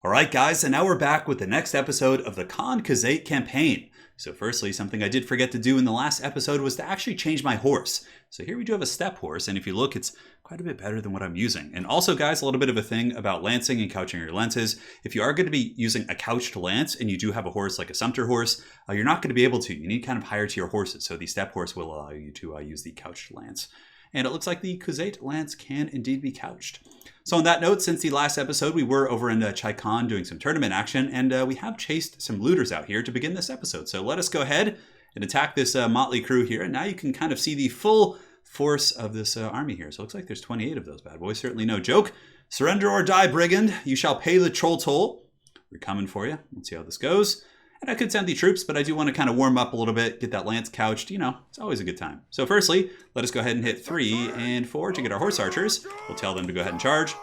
Alright guys, and now we're back with the next episode of the Khuzait campaign. So firstly, something I did forget to do in the last episode was to actually change my horse. So here we do have a step horse, and if you look, it's quite a bit better than what I'm using. And also guys, a little bit of a thing about lancing and couching your lances. If you are going to be using a couched lance and you do have a horse like a sumpter horse, you're not going to be able to. You need kind of higher tier horses, so the step horse will allow you to use the couched lance. And it looks like the Khuzait lance can indeed be couched. So on that note, since the last episode, we were over in Chaikan doing some tournament action, and we have chased some looters out here to begin this episode. So let us go ahead and attack this motley crew here, and now you can kind of see the full force of this army here. So it looks like there's 28 of those bad boys, certainly no joke. Surrender or die, brigand. You shall pay the troll toll. We're coming for you. Let's see how this goes. And I could send the troops, but I do want to kind of warm up a little bit, get that lance couched. You know, it's always a good time. So firstly, let us go ahead and hit 3 and 4 to get our horse archers. We'll tell them to go ahead and charge.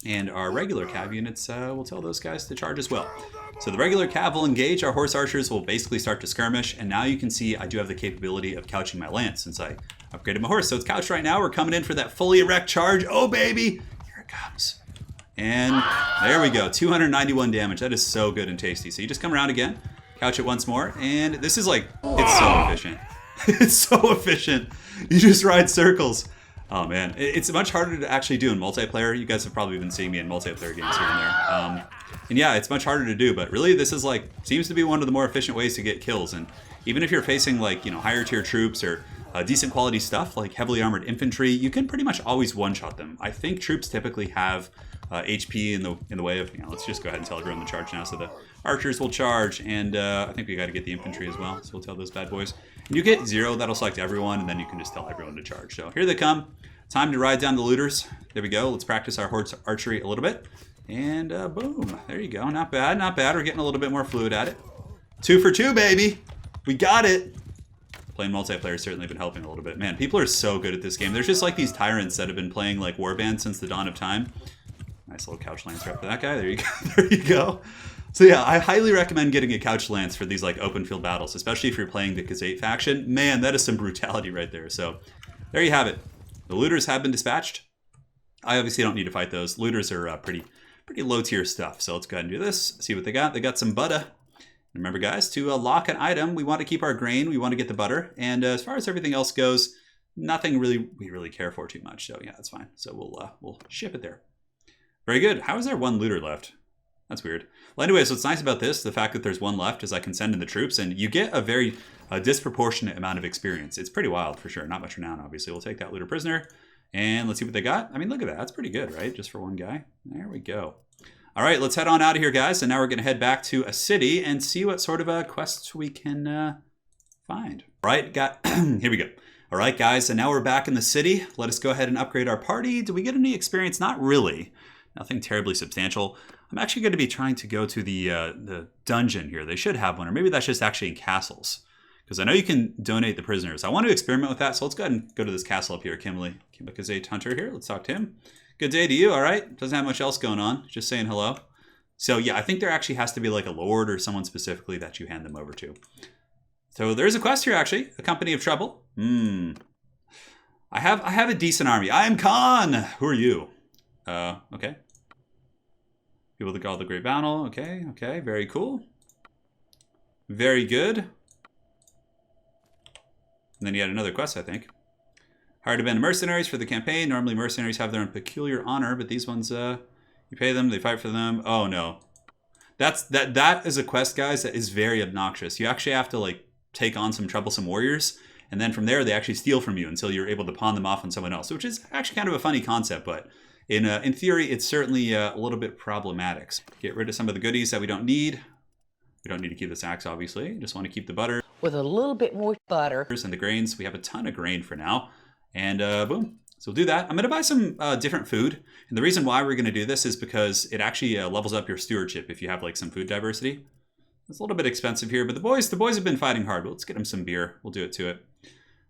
And our regular cav units, we'll tell those guys to charge as well. So the regular cav will engage. Our horse archers will basically start to skirmish. And now you can see I do have the capability of couching my lance since I upgraded my horse. So it's couched right now. We're coming in for that fully erect charge. Oh, baby. Here it comes. And there we go, 291 damage. That is so good and tasty. So you just come around again, couch it once more, and this is like, it's so efficient. It's so efficient. You just ride circles. Oh man, it's much harder to actually do in multiplayer. You guys have probably been seeing me in multiplayer games here and there. And yeah, it's much harder to do, but really this is like, seems to be one of the more efficient ways to get kills. And even if you're facing like, you know, higher tier troops or decent quality stuff like heavily armored infantry, you can pretty much always one-shot them. I think troops typically have HP in the way of, you know, let's just go ahead and tell everyone to charge now. So the archers will charge, and I think we got to get the infantry as well. So we'll tell those bad boys. And you get 0, that'll select everyone, and then you can just tell everyone to charge. So here they come. Time to ride down the looters. There we go. Let's practice our horse archery a little bit. And boom, there you go. Not bad, not bad. We're getting a little bit more fluid at it. 2 for 2, baby. We got it. Playing multiplayer has certainly been helping a little bit. Man, people are so good at this game. There's just like these tyrants that have been playing like Warband since the dawn of time. Nice little couch lance right for that guy. There you go. There you go. So yeah, I highly recommend getting a couch lance for these like open field battles, especially if you're playing the Khuzait faction. Man, that is some brutality right there. So there you have it. The looters have been dispatched. I obviously don't need to fight those. Looters are pretty low tier stuff. So let's go ahead and do this. See what they got. They got some butter. Remember guys, to lock an item, we want to keep our grain. We want to get the butter. And as far as everything else goes, nothing we really care for too much. So yeah, that's fine. So we'll ship it there. Very good. How is there 1 looter left? That's weird. Well, anyways, what's nice about this, the fact that there's 1 left, is I can send in the troops, and you get a very disproportionate amount of experience. It's pretty wild for sure. Not much renown, obviously. We'll take that looter prisoner, and let's see what they got. I mean, look at that. That's pretty good, right? Just for 1 guy. There we go. All right, let's head on out of here, guys. And now we're going to head back to a city and see what sort of quests we can find. All right, here we go. All right, guys, and now we're back in the city. Let us go ahead and upgrade our party. Do we get any experience? Not really. Nothing terribly substantial. I'm actually going to be trying to go to the dungeon here. They should have one, or maybe that's just actually in castles. Because I know you can donate the prisoners. I want to experiment with that, so let's go ahead and go to this castle up here. Khuzait Hunter here. Let's talk to him. Good day to you, all right? Doesn't have much else going on. Just saying hello. So yeah, I think there actually has to be like a lord or someone specifically that you hand them over to. So there's a quest here, actually. A company of trouble. I have a decent army. I am Khan. Who are you? Okay. People that call the Great Battle. Okay, very cool. Very good. And then you had another quest, I think. Hired a band of mercenaries for the campaign. Normally mercenaries have their own peculiar honor, but these ones, you pay them, they fight for them. Oh no. That is a quest, guys, that is very obnoxious. You actually have to like take on some troublesome warriors, and then from there they actually steal from you until you're able to pawn them off on someone else, which is actually kind of a funny concept, but in theory, it's certainly a little bit problematic. Get rid of some of the goodies that we don't need. We don't need to keep this axe, obviously. Just want to keep the butter. With a little bit more butter. And the grains. We have a ton of grain for now. And boom. So we'll do that. I'm going to buy some different food. And the reason why we're going to do this is because it actually levels up your stewardship if you have like some food diversity. It's a little bit expensive here, but the boys have been fighting hard. But let's get them some beer. We'll do it to it.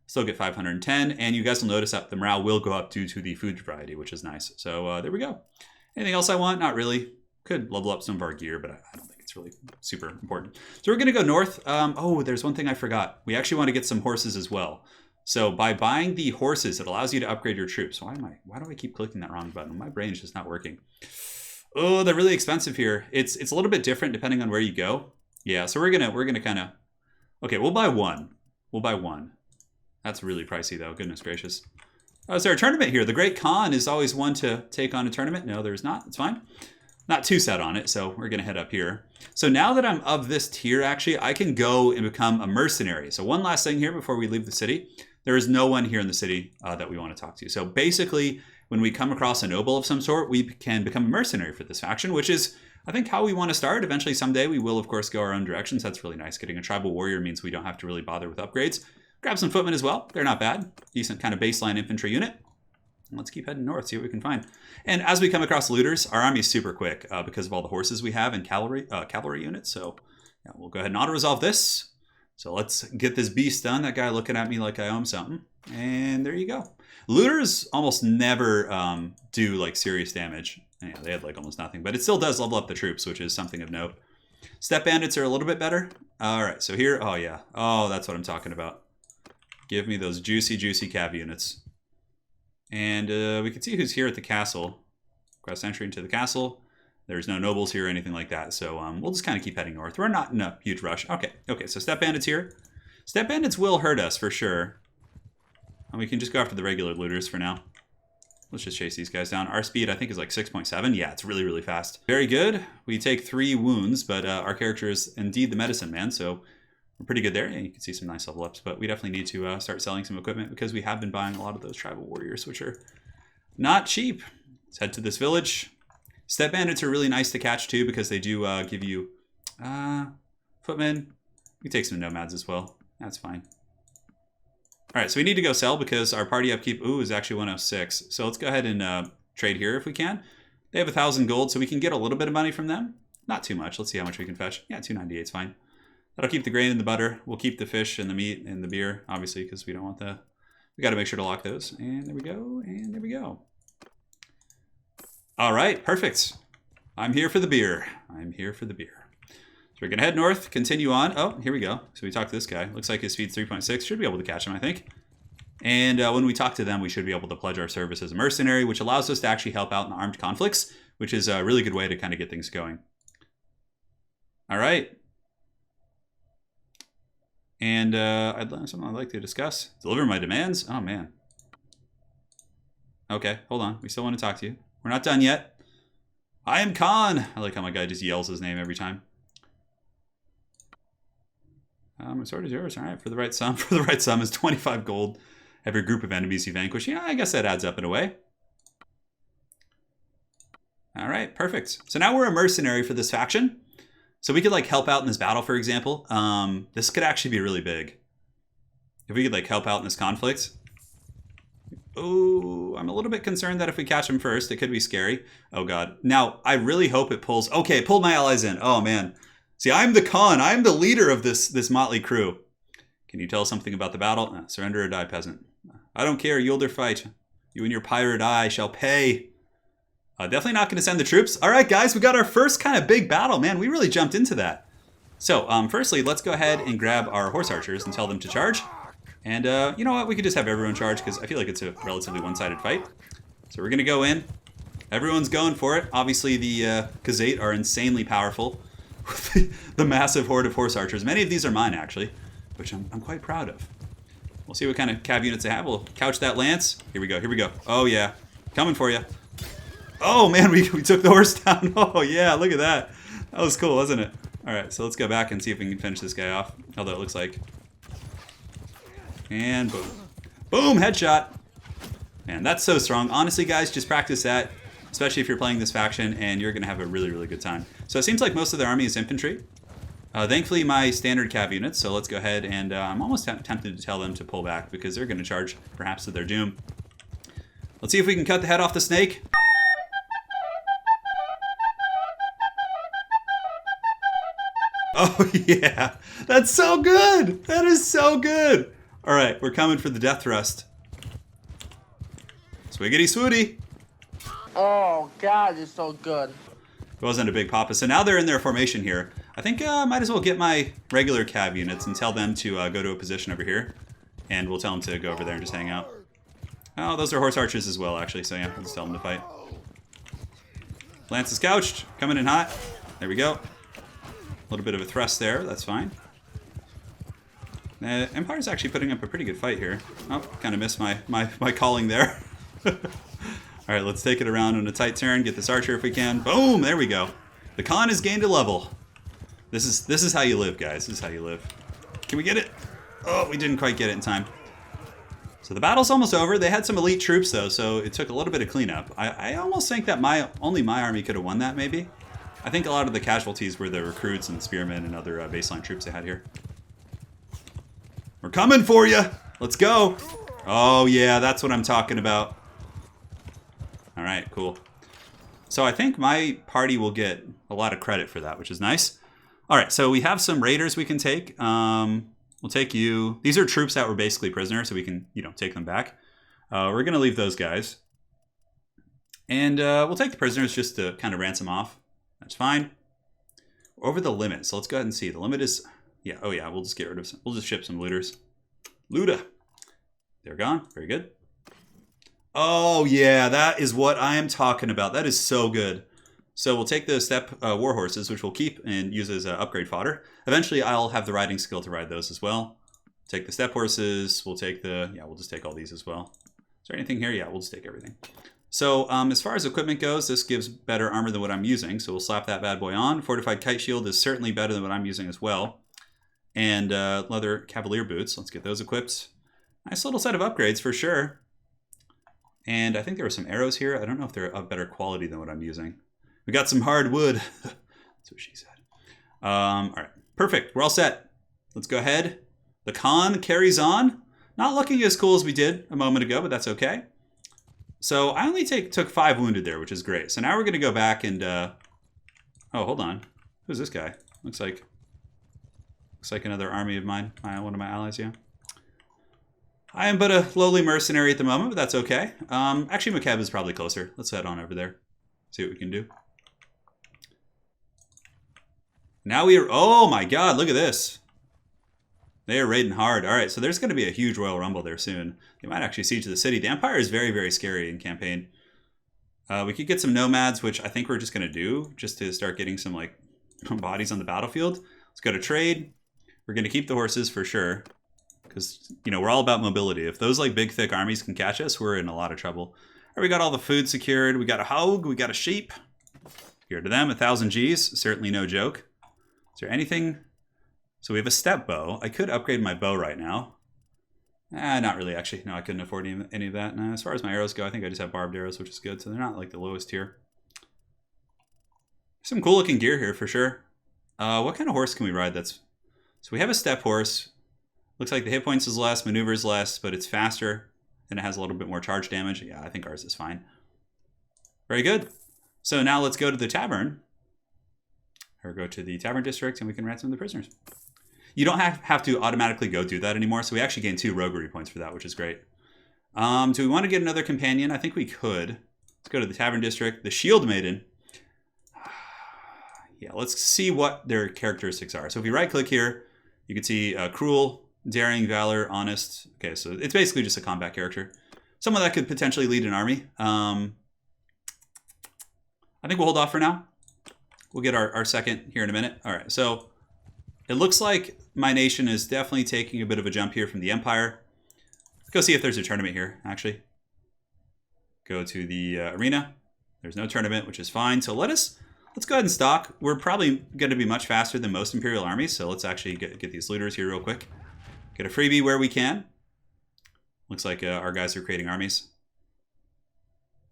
Still get 510, and you guys will notice that the morale will go up due to the food variety, which is nice. So there we go. Anything else I want? Not really. Could level up some of our gear, but I don't think it's really super important. So we're going to go north. Oh, there's one thing I forgot. We actually want to get some horses as well. So by buying the horses, it allows you to upgrade your troops. Why do I keep clicking that wrong button? My brain is just not working. Oh, they're really expensive here. It's a little bit different depending on where you go. Yeah, so we're gonna kind of. Okay, we'll buy one. We'll buy one. That's really pricey though. Goodness gracious. Oh, is there a tournament here? The Great Khan is always one to take on a tournament. No, there's not. It's fine. Not too set on it, so we're gonna head up here. So now that I'm of this tier, actually, I can go and become a mercenary. So one last thing here before we leave the city. There is no one here in the city that we want to talk to. So basically, when we come across a noble of some sort, we can become a mercenary for this faction, which is, I think, how we want to start. Eventually, someday, we will, of course, go our own directions. That's really nice. Getting a tribal warrior means we don't have to really bother with upgrades. Grab some footmen as well. They're not bad. Decent kind of baseline infantry unit. Let's keep heading north, see what we can find. And as we come across looters, our army is super quick because of all the horses we have and cavalry units. So yeah, we'll go ahead and auto-resolve this. So let's get this beast done. That guy looking at me like I owe him something. And there you go. Looters almost never do like serious damage. Yeah, they had like almost nothing, but it still does level up the troops, which is something of note. Step bandits are a little bit better. All right, so here, oh yeah. Oh, that's what I'm talking about. Give me those juicy, juicy cav units. And we can see who's here at the castle. Quest entry into the castle. There's no nobles here or anything like that. So we'll just kind of keep heading north. We're not in a huge rush. Okay, so step bandits here. Step bandits will hurt us for sure. And we can just go after the regular looters for now. Let's just chase these guys down. Our speed, I think, is like 6.7. Yeah, it's really, really fast. Very good. We take 3 wounds, but our character is indeed the medicine man, so we're pretty good there. And you can see some nice level ups, but we definitely need to start selling some equipment because we have been buying a lot of those tribal warriors, which are not cheap. Let's head to this village. Step bandits are really nice to catch too because they do give you footmen. We take some nomads as well. That's fine. All right, so we need to go sell because our party upkeep, is actually 106. So let's go ahead and trade here if we can. They have 1,000 gold, so we can get a little bit of money from them. Not too much. Let's see how much we can fetch. Yeah, 298 is fine. That'll keep the grain and the butter. We'll keep the fish and the meat and the beer, obviously, because we don't want the... We got to make sure to lock those. And there we go, and there we go. All right, perfect. I'm here for the beer. I'm here for the beer. So we're going to head north, continue on. Oh, here we go. So we talked to this guy. Looks like his speed's 3.6. Should be able to catch him, I think. And when we talk to them, we should be able to pledge our service as a mercenary, which allows us to actually help out in armed conflicts, which is a really good way to kind of get things going. All right. And something I'd like to discuss. Deliver my demands? Oh, man. Okay, hold on. We still want to talk to you. We're not done yet. I am Khan. I like how my guy just yells his name every time. My sword is yours. All right, for the right sum. For the right sum is 25 gold. Every group of enemies you vanquish. Yeah, I guess that adds up in a way. All right, perfect. So now we're a mercenary for this faction. So we could like help out in this battle, for example. This could actually be really big. If we could like help out in this conflict. Oh, I'm a little bit concerned that if we catch him first, it could be scary. Oh God. Now, I really hope it pulls. Okay, it pulled my allies in. Oh man. See, I'm the Khan. I'm the leader of this motley crew. Can you tell something about the battle? Surrender or die, peasant. I don't care. Yield or fight. You and your pirate eye shall pay. Definitely not going to send the troops. All right, guys, we got our first kind of big battle. Man, we really jumped into that. So, firstly, let's go ahead and grab our horse archers and tell them to charge. And you know what? We could just have everyone charge because I feel like it's a relatively one-sided fight. So we're going to go in. Everyone's going for it. Obviously, the Khuzait are insanely powerful. The massive horde of horse archers. Many of these are mine, actually, which I'm quite proud of. We'll see what kind of cav units they have. We'll couch that lance. Here we go. Here we go. Oh, yeah. Coming for you. Oh, man, we took the horse down. Oh, yeah, look at that. That was cool, wasn't it? All right, so let's go back and see if we can finish this guy off. Although it looks like. And boom. Boom, headshot. Man, that's so strong. Honestly, guys, just practice that, especially if you're playing this faction, and you're going to have a really, really good time. So it seems like most of their army is infantry. Thankfully, my standard cav units, so let's go ahead and I'm almost tempted to tell them to pull back because they're going to charge perhaps to their doom. Let's see if we can cut the head off the snake. Oh, yeah. That's so good. That is so good. All right, we're coming for the death thrust. Swiggity swooty. Oh, God, it's so good. It wasn't a big papa. So now they're in their formation here. I think I might as well get my regular cav units and tell them to go to a position over here. And we'll tell them to go over there and just hang out. Oh, those are horse archers as well, actually. So yeah, we'll just tell them to fight. Lance is couched. Coming in hot. There we go. A little bit of a thrust there. That's fine. Empire's actually putting up a pretty good fight here. Oh, kind of missed my calling there. All right, let's take it around on a tight turn. Get this archer if we can. Boom! There we go. The Khan has gained a level. This is how you live, guys. This is how you live. Can we get it? Oh, we didn't quite get it in time. So the battle's almost over. They had some elite troops, though, so it took a little bit of cleanup. I almost think that only my army could have won that, maybe. I think a lot of the casualties were the recruits and spearmen and other baseline troops they had here. We're coming for you! Let's go! Oh, yeah, that's what I'm talking about. All right, cool. So I think my party will get a lot of credit for that, which is nice. All right, so we have some raiders we can take. We'll take you. These are troops that were basically prisoners, so we can, take them back. We're going to leave those guys. And we'll take the prisoners just to kind of ransom off. That's fine. Over the limit, so let's go ahead and see. The limit is, yeah, oh yeah, we'll just get rid of some. We'll just ship some looters. Luda. They're gone. Very good. Oh yeah, that is what I am talking about. That is so good. So we'll take the steppe war horses, which we'll keep and use as upgrade fodder. Eventually, I'll have the riding skill to ride those as well. Take the steppe horses. We'll take we'll just take all these as well. Is there anything here? Yeah, we'll just take everything. So as far as equipment goes, this gives better armor than what I'm using. So we'll slap that bad boy on. Fortified kite shield is certainly better than what I'm using as well. And leather cavalier boots. Let's get those equipped. Nice little set of upgrades for sure. And I think there were some arrows here. I don't know if they're of better quality than what I'm using. We got some hard wood. That's what she said. All right, perfect. We're all set. Let's go ahead. The Khan carries on. Not looking as cool as we did a moment ago, but that's okay. So I only took 5 wounded there, which is great. So now we're going to go back and... oh, hold on. Who's this guy? Looks like another army of mine. One of my allies, yeah. I am but a lowly mercenary at the moment, but that's okay. Actually, Makeb is probably closer. Let's head on over there. See what we can do. Now we are... Oh my god, look at this. They are raiding hard. All right, so there's going to be a huge Royal Rumble there soon. They might actually siege the city. The Empire is very, very scary in campaign. We could get some nomads, which I think we're just going to do, just to start getting some bodies on the battlefield. Let's go to trade. We're going to keep the horses for sure, because we're all about mobility. If those big, thick armies can catch us, we're in a lot of trouble. All right, we got all the food secured. We got a hog. We got a sheep. Here to them, 1,000 Gs. Certainly no joke. Is there anything? So we have a steppe bow. I could upgrade my bow right now. Not really, actually. No, I couldn't afford any of that. As far as my arrows go, I think I just have barbed arrows, which is good. So they're not the lowest tier. Some cool looking gear here for sure. What kind of horse can we ride? So we have a steppe horse. Looks like the hit points is less, maneuvers less, but it's faster. And it has a little bit more charge damage. Yeah, I think ours is fine. Very good. So now let's go to the tavern. Or go to the tavern district and we can ransom the prisoners. You don't have to automatically go do that anymore. So we actually gain 2 roguery points for that, which is great. Do we want to get another companion? I think we could. Let's go to the tavern district. The shield maiden. Yeah, let's see what their characteristics are. So if you right click here, you can see cruel, daring, valor, honest. Okay, so it's basically just a combat character. Someone that could potentially lead an army. I think we'll hold off for now. We'll get our second here in a minute. All right, so it looks like my nation is definitely taking a bit of a jump here from the Empire. Let's go see if there's a tournament here, actually. Go to the arena. There's no tournament, which is fine. So let's go ahead and stock. We're probably going to be much faster than most Imperial armies, so let's actually get these looters here real quick. Get a freebie where we can. Looks like our guys are creating armies.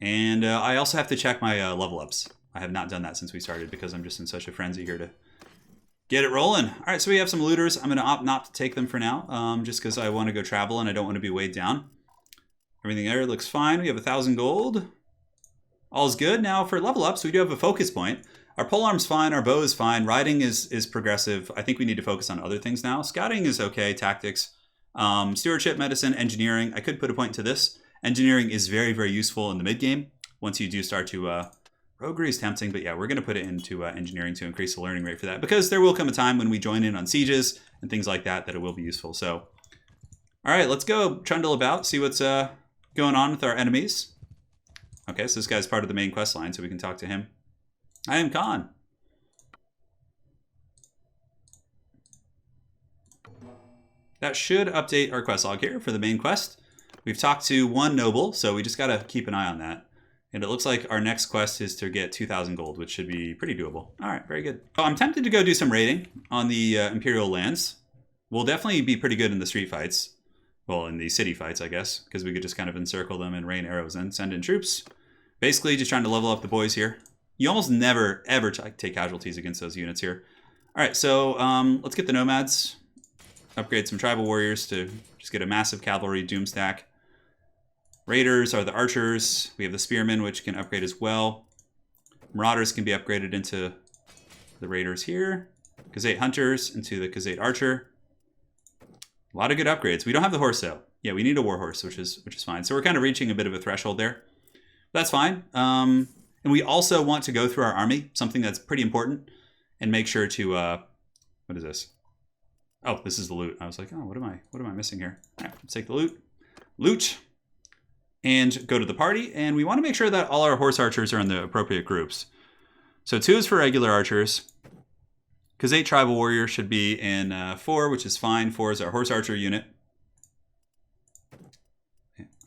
And I also have to check my level ups. I have not done that since we started because I'm just in such a frenzy here to get it rolling. All right, so we have some looters. I'm going to opt not to take them for now, just because I want to go travel and I don't want to be weighed down. Everything there looks fine. We have 1,000 gold. All's good. Now for level ups, we do have a focus point. Our polearm's fine. Our bow is fine. Riding is progressive. I think we need to focus on other things now. Scouting is okay. Tactics. Stewardship, medicine, engineering. I could put a point to this. Engineering is very, very useful in the mid-game once you do start to... roguery is tempting, but yeah, we're going to put it into engineering to increase the learning rate for that, because there will come a time when we join in on sieges and things like that it will be useful. So, all right, let's go trundle about, see what's going on with our enemies. Okay, so this guy's part of the main quest line, so we can talk to him. I am Khan. That should update our quest log here for the main quest. We've talked to one noble, so we just got to keep an eye on that. And it looks like our next quest is to get 2,000 gold, which should be pretty doable. All right, very good. So I'm tempted to go do some raiding on the Imperial lands. We'll definitely be pretty good in the street fights. Well, in the city fights, I guess, because we could just kind of encircle them and rain arrows in, send in troops. Basically, just trying to level up the boys here. You almost never, ever take casualties against those units here. All right, so let's get the nomads. Upgrade some tribal warriors to just get a massive cavalry doom stack. Raiders are the archers. We have the spearmen, which can upgrade as well. Marauders can be upgraded into the raiders here. Khuzait hunters into the Khuzait archer. A lot of good upgrades. We don't have the horse though. Yeah, we need a war horse, which is fine. So we're kind of reaching a bit of a threshold there. That's fine. And we also want to go through our army, something that's pretty important, and make sure to what is this? Oh, this is the loot. I was like, oh, what am I missing here? All right, let's take the loot, and go to the party. And we want to make sure that all our horse archers are in the appropriate groups. So 2 is for regular archers. Khuzait tribal warrior should be in 4, which is fine. 4 is our horse archer unit.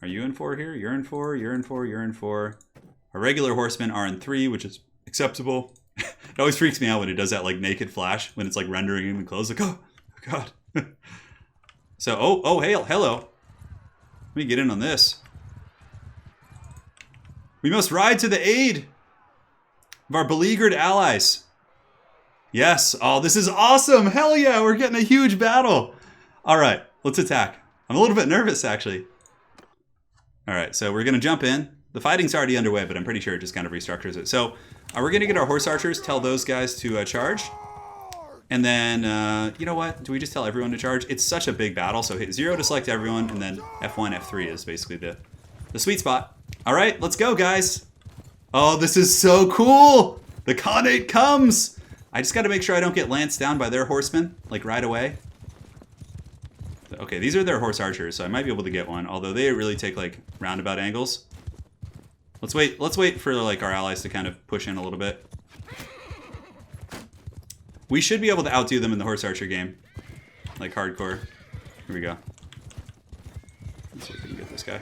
Are you in 4 here? You're in 4. You're in 4. You're in 4. Our regular horsemen are in 3, which is acceptable. It always freaks me out when it does that like naked flash when it's like rendering in clothes. Like, oh god. So oh hey, hello. Let me get in on this. We must ride to the aid of our beleaguered allies. Yes. Oh, this is awesome. Hell yeah, we're getting a huge battle. All right, let's attack. I'm a little bit nervous actually. All right, so we're gonna jump in. The fighting's already underway, but I'm pretty sure it just kind of restructures it. So we're going to get our horse archers, tell those guys to charge. And then, you know what? Do we just tell everyone to charge? It's such a big battle, so hit 0 to select everyone, and then F1, F3 is basically the sweet spot. All right, let's go, guys. Oh, this is so cool. The Khanate comes. I just got to make sure I don't get lanced down by their horsemen, like right away. Okay, these are their horse archers, so I might be able to get one, although they really take like roundabout angles. Let's wait for like our allies to kind of push in a little bit. We should be able to outdo them in the horse archer game. Like hardcore. Here we go. Let's see if we can get this guy.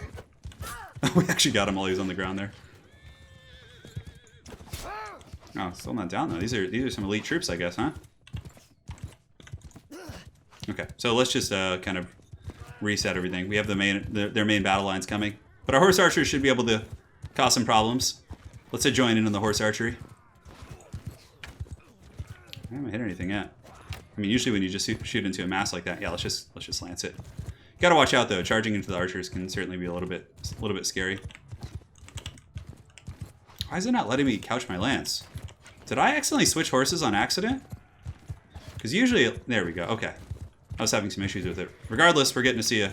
We actually got him while he was on the ground there. Oh, still not down though. These are some elite troops, I guess, huh? Okay, so let's just kind of reset everything. We have their main battle lines coming. But our horse archers should be able to cause some problems. Let's join in on the horse archery. I haven't hit anything yet. I mean, usually when you just shoot into a mass like that, yeah, let's just lance it. You gotta watch out though. Charging into the archers can certainly be a little bit scary. Why is it not letting me couch my lance? Did I accidentally switch horses on accident? Because usually, there we go. Okay, I was having some issues with it. Regardless, we're getting to see a.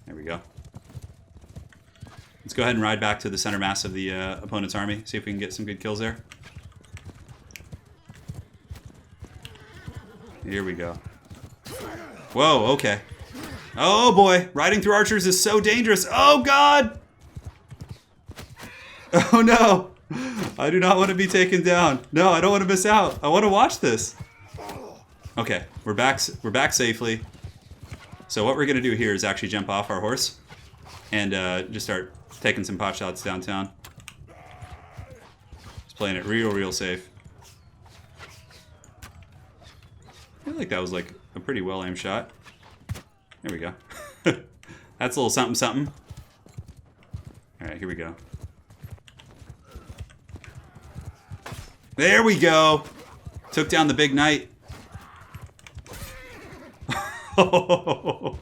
There we go. Let's go ahead and ride back to the center mass of the opponent's army. See if we can get some good kills there. Here we go. Whoa, okay. Oh boy, riding through archers is so dangerous. Oh god! Oh no! I do not want to be taken down. No, I don't want to miss out. I want to watch this. Okay, we're back safely. So what we're gonna do here is actually jump off our horse and just start taking some pot shots downtown. Just playing it real safe. I feel like that was like a pretty well aimed shot. There we go. That's a little something something. All right, here we go. There we go. Took down the big knight. Oh.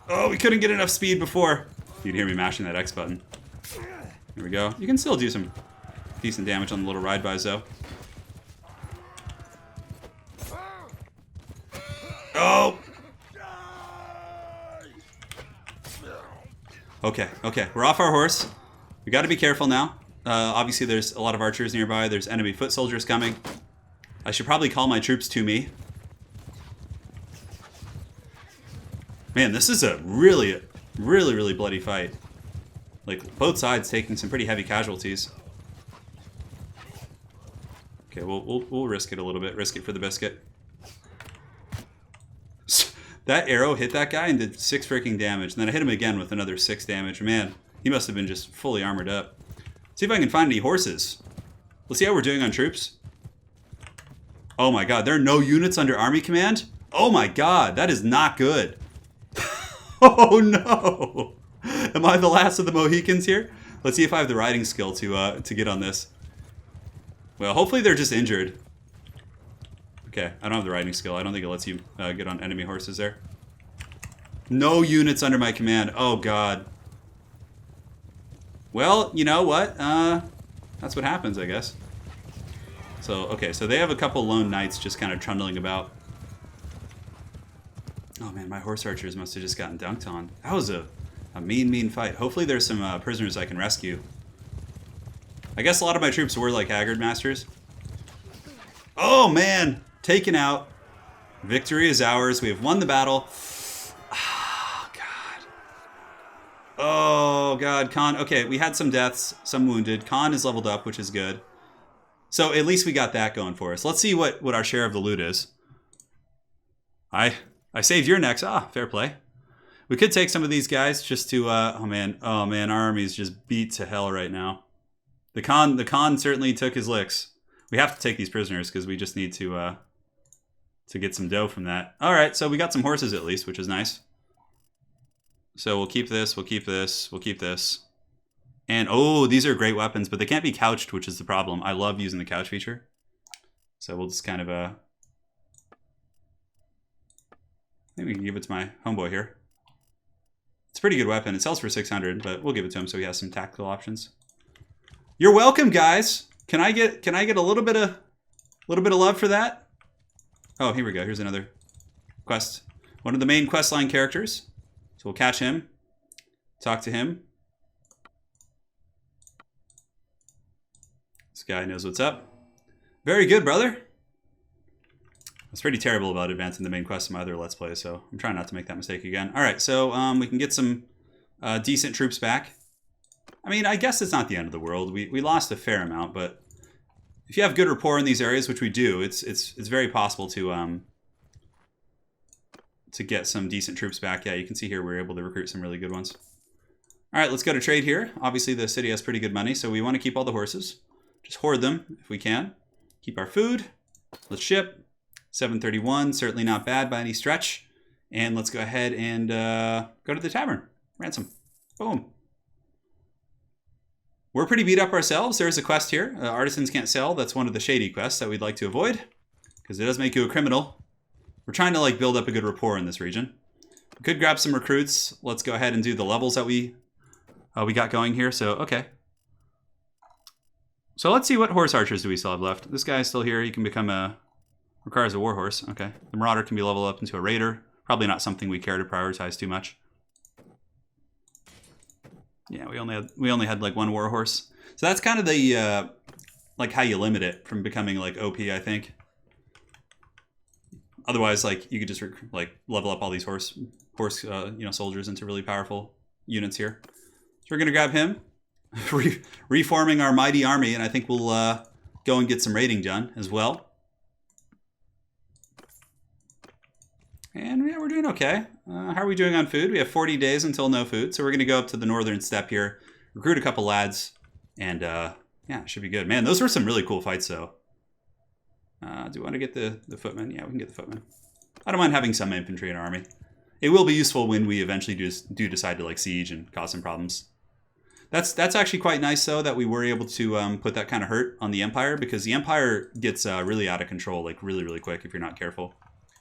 Oh, we couldn't get enough speed before. You can hear me mashing that X button. There we go. You can still do some decent damage on the little ride-bys, though. Oh! Okay, we're off our horse. We gotta be careful now. Obviously, there's a lot of archers nearby. There's enemy foot soldiers coming. I should probably call my troops to me. Man, this is a really Really, really bloody fight. Like, both sides taking some pretty heavy casualties. Okay, we'll risk it a little bit. Risk it for the biscuit. That arrow hit that guy and did 6 freaking damage. And then I hit him again with another 6 damage. Man, he must have been just fully armored up. See if I can find any horses. Let's see how we're doing on troops. Oh my god, there are no units under army command? Oh my god, that is not good. Oh no! Am I the last of the Mohicans here? Let's see if I have the riding skill to get on this. Well, hopefully they're just injured. Okay, I don't have the riding skill. I don't think it lets you get on enemy horses there. No units under my command. Oh god. Well, you know what? That's what happens, I guess. So, okay, so they have a couple lone knights just kind of trundling about. Oh man, my horse archers must have just gotten dunked on. That was a mean fight. Hopefully there's some prisoners I can rescue. I guess a lot of my troops were like Haggard Masters. Oh man, taken out. Victory is ours. We have won the battle. Oh god. Oh god, Khan. Okay, we had some deaths, some wounded. Khan is leveled up, which is good. So at least we got that going for us. Let's see what our share of the loot is. I saved your necks. Ah, fair play. We could take some of these guys just to, oh man, our army's just beat to hell right now. The Khan certainly took his licks. We have to take these prisoners because we just need to get some dough from that. All right, so we got some horses at least, which is nice. So we'll keep this, we'll keep this, we'll keep this. And, oh, these are great weapons, but they can't be couched, which is the problem. I love using the couch feature. So we'll just kind of, I think we can give it to my homeboy here. It's a pretty good weapon. It sells for 600, but we'll give it to him so he has some tactical options. You're welcome, guys. Can I get a little bit of love for that? Oh, here we go. Here's another quest. One of the main quest line characters. So we'll catch him. Talk to him. This guy knows what's up. Very good, brother. I was pretty terrible about advancing the main quest in my other Let's Play, so I'm trying not to make that mistake again. All right, so we can get some decent troops back. I mean, I guess it's not the end of the world. We lost a fair amount, but if you have good rapport in these areas, which we do, it's very possible to get some decent troops back. Yeah, you can see here we're able to recruit some really good ones. All right, let's go to trade here. Obviously, the city has pretty good money, so we want to keep all the horses. Just hoard them if we can. Keep our food. Let's ship. 731, certainly not bad by any stretch. And let's go ahead and go to the tavern. Ransom. Boom. We're pretty beat up ourselves. There's a quest here. Artisans can't sell. That's one of the shady quests that we'd like to avoid because it does make you a criminal. We're trying to like build up a good rapport in this region. We could grab some recruits. Let's go ahead and do the levels that we got going here. So, okay. So let's see what horse archers do we still have left. This guy is still here. He can become requires a warhorse. Okay. The Marauder can be leveled up into a Raider. Probably not something we care to prioritize too much. Yeah, we only had like one warhorse. So that's kind of the like how you limit it from becoming like OP, I think. Otherwise, like you could just like level up all these horse soldiers into really powerful units here. So we're gonna grab him, reforming our mighty army, and I think we'll go and get some raiding done as well. And yeah, we're doing okay. How are we doing on food? We have 40 days until no food, so we're gonna go up to the northern steppe here, recruit a couple lads, and yeah, it should be good. Man, those were some really cool fights, though. Do you want to get the footmen? Yeah, we can get the footmen. I don't mind having some infantry in our army. It will be useful when we eventually do decide to like siege and cause some problems. That's actually quite nice, though, that we were able to put that kind of hurt on the Empire, because the Empire gets really out of control, like really, really quick if you're not careful.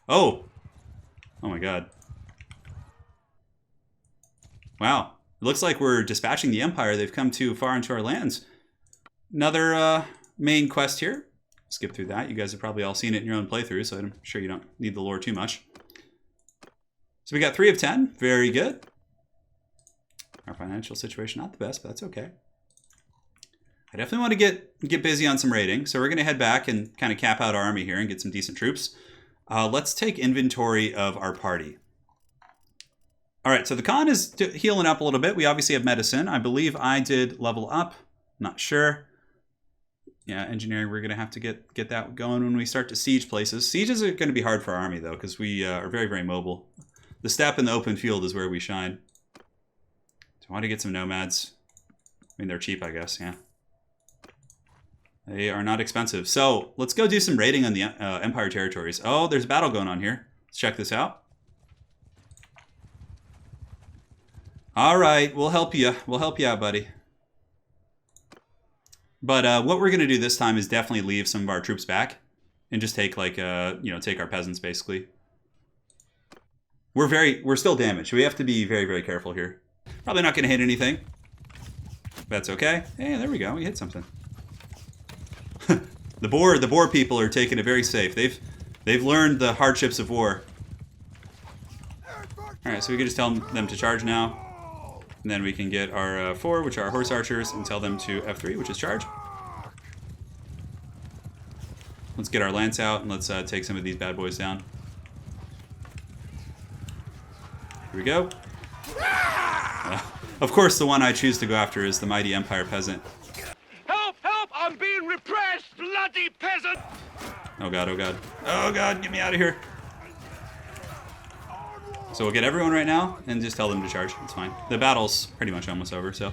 Oh! Oh my god. Wow. It looks like we're dispatching the Empire. They've come too far into our lands. Another main quest here. Skip through that. You guys have probably all seen it in your own playthrough, so I'm sure you don't need the lore too much. So we got 3 of 10. Very good. Our financial situation, not the best, but that's okay. I definitely want to get busy on some raiding, so we're going to head back and kind of cap out our army here and get some decent troops. Let's take inventory of our party. All right, so the Khan is healing up a little bit. We obviously have medicine. I believe I did level up. Not sure. Yeah, engineering, we're going to have to get that going when we start to siege places. Sieges are going to be hard for our army, though, because we are very, very mobile. The steppe and the open field is where we shine. Do I want to get some nomads? I mean, they're cheap, I guess, yeah. They are not expensive. So, let's go do some raiding on the Empire territories. Oh, there's a battle going on here. Let's check this out. All right, we'll help you. We'll help you out, buddy. But what we're going to do this time is definitely leave some of our troops back and just take like take our peasants basically. We're still damaged. We have to be very, very careful here. Probably not going to hit anything. That's okay. Hey, there we go. We hit something. The boar people are taking it very safe. They've learned the hardships of war. All right, so we can just tell them to charge now. And then we can get our 4, which are horse archers, and tell them to F3, which is charge. Let's get our lance out, and let's take some of these bad boys down. Here we go. Of course, the one I choose to go after is the mighty Empire peasant. Help! Help! I'm being repressed! Bloody peasant! Oh god, oh god. Oh god, get me out of here. So we'll get everyone right now and just tell them to charge. It's fine. The battle's pretty much almost over, so.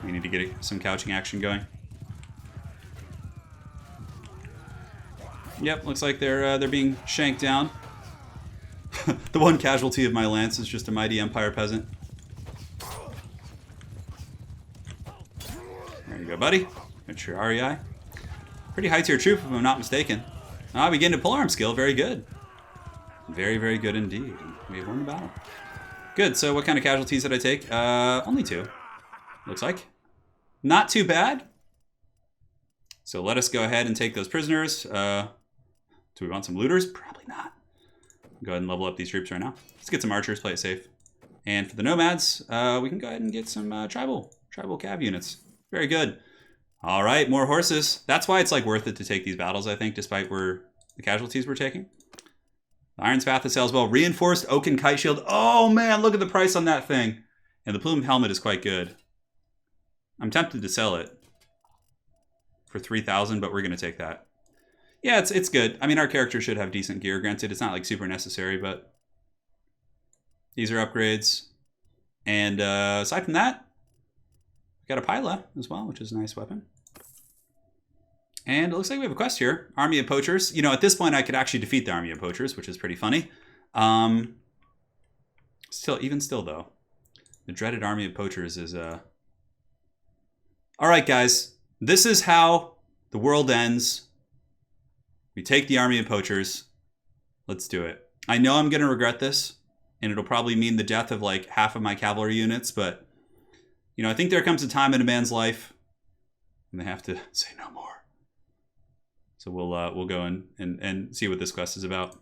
We need to get some couching action going. Yep, looks like they're being shanked down. The one casualty of my lance is just a mighty Empire peasant. There you go, buddy. Get your REI. Pretty high tier troop, if I'm not mistaken. Ah, we get into polearm skill. Very good. Very, very good indeed. We have won the battle. Good. So what kind of casualties did I take? Only 2. Looks like. Not too bad. So let us go ahead and take those prisoners. Do we want some looters? Probably not. Go ahead and level up these troops right now. Let's get some archers. Play it safe. And for the nomads, we can go ahead and get some tribal cav units. Very good. All right, more horses. That's why it's like worth it to take these battles, I think, despite the casualties we're taking. The Iron Spath of Saleswell, reinforced oaken kite shield. Oh man, look at the price on that thing. And the plumed helmet is quite good. I'm tempted to sell it for 3,000, but we're gonna take that. Yeah, it's good. I mean, our character should have decent gear. Granted, it's not like super necessary, but these are upgrades. And aside from that, got a Pila as well, which is a nice weapon. And it looks like we have a quest here. Army of Poachers. You know, at this point, I could actually defeat the Army of Poachers, which is pretty funny. Even still, though, the dreaded Army of Poachers is... All right, guys. This is how the world ends. We take the Army of Poachers. Let's do it. I know I'm going to regret this, and it'll probably mean the death of, like, half of my cavalry units, but... You know, I think there comes a time in a man's life when they have to say no more. So we'll go and see what this quest is about.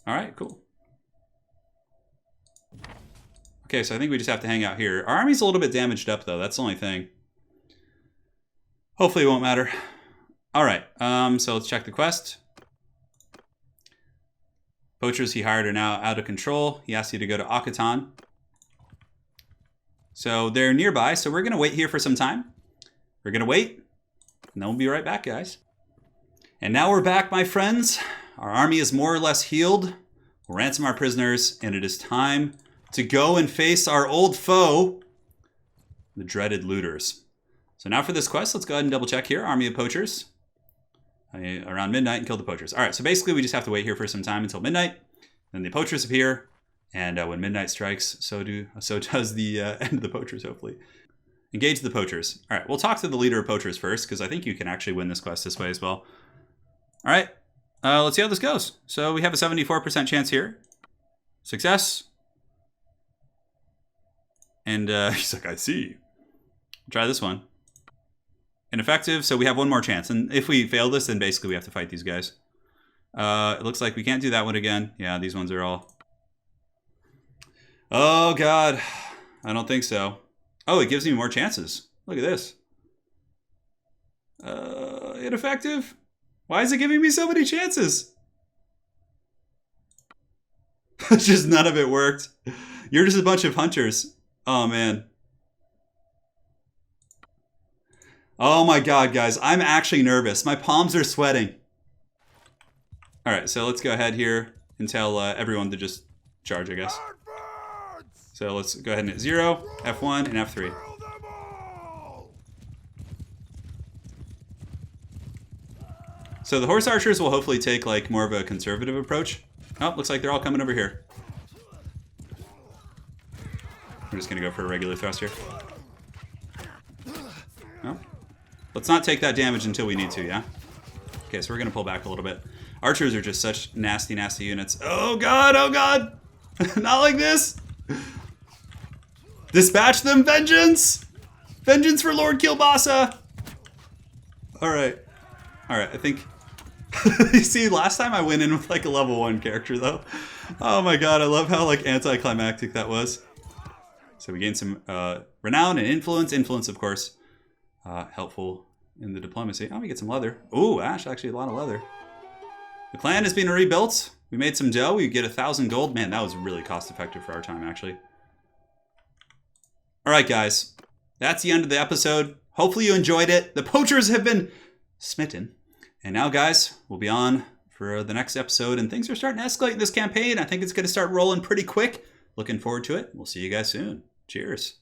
All right, cool. Okay, so I think we just have to hang out here. Our army's a little bit damaged up, though. That's the only thing. Hopefully it won't matter. All right, so let's check the quest. Poachers he hired are now out of control. He asked you to go to Akatan. So they're nearby, so we're going to wait here for some time. We're going to wait, and then we'll be right back, guys. And now we're back, my friends. Our army is more or less healed. We'll ransom our prisoners, and it is time to go and face our old foe, the dreaded looters. So now for this quest, let's go ahead and double check here. Army of Poachers. Around midnight and kill the poachers. All right, so basically we just have to wait here for some time until midnight. Then the poachers appear, and when midnight strikes, so does the end of the poachers, hopefully. Engage the poachers. All right, we'll talk to the leader of poachers first, because I think you can actually win this quest this way as well. All right, let's see how this goes. So we have a 74% chance here. Success. And he's like, I see. Try this one. Ineffective, so we have one more chance. And if we fail this, then basically we have to fight these guys. It looks like we can't do that one again. Yeah, these ones are all... Oh, God. I don't think so. Oh, it gives me more chances. Look at this. Ineffective? Why is it giving me so many chances? Just none of it worked. You're just a bunch of hunters. Oh, man. Oh my god, guys. I'm actually nervous. My palms are sweating. Alright, so let's go ahead here and tell everyone to just charge, I guess. So let's go ahead and hit 0, F1, and F3. So the horse archers will hopefully take like more of a conservative approach. Oh, looks like they're all coming over here. We're just gonna go for a regular thrust here. Oh. Let's not take that damage until we need to, yeah? Okay, so we're gonna pull back a little bit. Archers are just such nasty, nasty units. Oh god, oh god! Not like this! Dispatch them, vengeance! Vengeance for Lord Kielbasa! Alright. Alright, I think... You see, last time I went in with like a level 1 character though. Oh my god, I love how like anticlimactic that was. So we gained some renown and influence. Influence, of course, helpful in the diplomacy. Oh, we get some leather. Ooh, actually a lot of leather. The clan has been rebuilt. We made some dough. We get 1,000 gold. Man, that was really cost effective for our time, actually. All right, guys. That's the end of the episode. Hopefully you enjoyed it. The poachers have been smitten. And now, guys, we'll be on for the next episode. And things are starting to escalate in this campaign. I think it's going to start rolling pretty quick. Looking forward to it. We'll see you guys soon. Cheers.